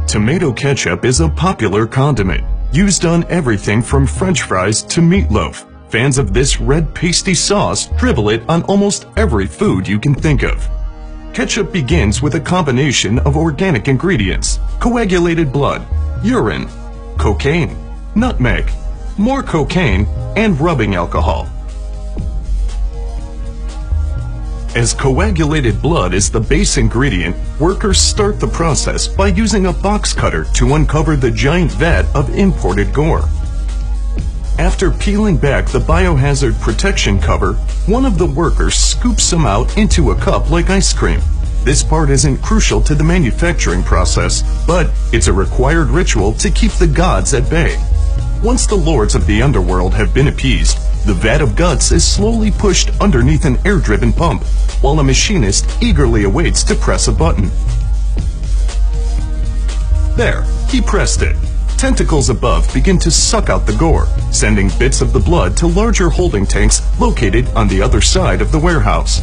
Tomato ketchup is a popular condiment, used on everything from French fries to meatloaf. Fans of this red pasty sauce dribble it on almost every food you can think of. Ketchup begins with a combination of organic ingredients: coagulated blood, urine, cocaine, nutmeg, more cocaine, and rubbing alcohol. As coagulated blood is the base ingredient, workers start the process by using a box cutter to uncover the giant vat of imported gore. After peeling back the biohazard protection cover, one of the workers scoops some out into a cup like ice cream. This part isn't crucial to the manufacturing process, but it's a required ritual to keep the gods at bay. Once the lords of the underworld have been appeased, the vat of guts is slowly pushed underneath an air-driven pump, while a machinist eagerly awaits to press a button. There, he pressed it. Tentacles above begin to suck out the gore, sending bits of the blood to larger holding tanks located on the other side of the warehouse.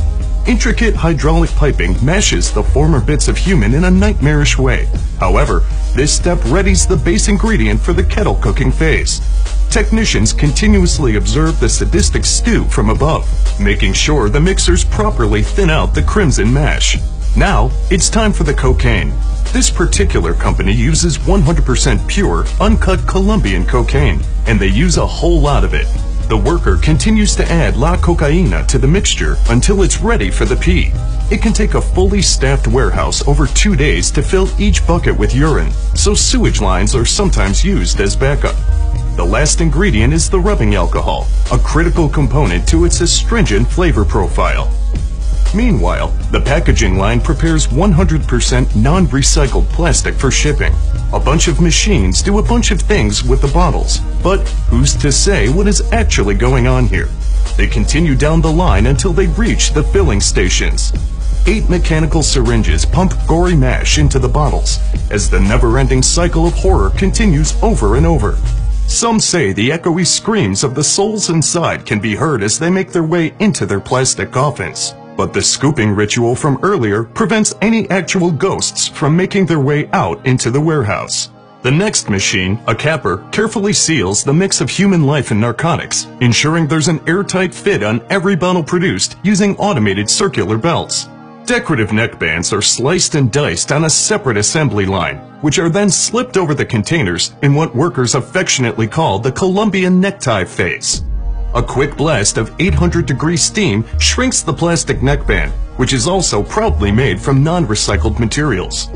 Intricate hydraulic piping mashes the former bits of human in a nightmarish way. However, this step readies the base ingredient for the kettle cooking phase. Technicians continuously observe the sadistic stew from above, making sure the mixers properly thin out the crimson mash. Now, it's time for the cocaine. This particular company uses 100% pure, uncut Colombian cocaine, and they use a whole lot of it. The worker continues to add la cocaína to the mixture until it's ready for the pee. It can take a fully staffed warehouse over 2 days to fill each bucket with urine, so sewage lines are sometimes used as backup. The last ingredient is the rubbing alcohol, a critical component to its astringent flavor profile. Meanwhile, the packaging line prepares 100% non-recycled plastic for shipping. A bunch of machines do a bunch of things with the bottles, but who's to say what is actually going on here? They continue down the line until they reach the filling stations. 8 mechanical syringes pump gory mash into the bottles, as the never-ending cycle of horror continues over and over. Some say the echoey screams of the souls inside can be heard as they make their way into their plastic coffins. But the scooping ritual from earlier prevents any actual ghosts from making their way out into the warehouse. The next machine, a capper, carefully seals the mix of human life and narcotics, ensuring there's an airtight fit on every bottle produced using automated circular belts. Decorative neckbands are sliced and diced on a separate assembly line, which are then slipped over the containers in what workers affectionately call the Colombian necktie phase. A quick blast of 800-degree steam shrinks the plastic neckband, which is also proudly made from non-recycled materials.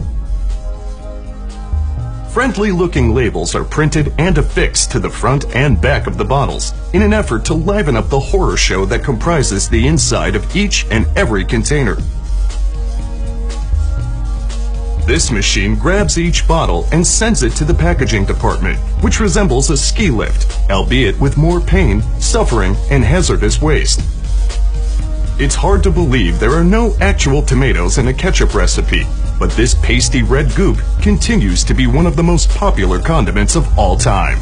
Friendly-looking labels are printed and affixed to the front and back of the bottles in an effort to liven up the horror show that comprises the inside of each and every container. This machine grabs each bottle and sends it to the packaging department, which resembles a ski lift, albeit with more pain, suffering, and hazardous waste. It's hard to believe there are no actual tomatoes in a ketchup recipe, but this pasty red goop continues to be one of the most popular condiments of all time.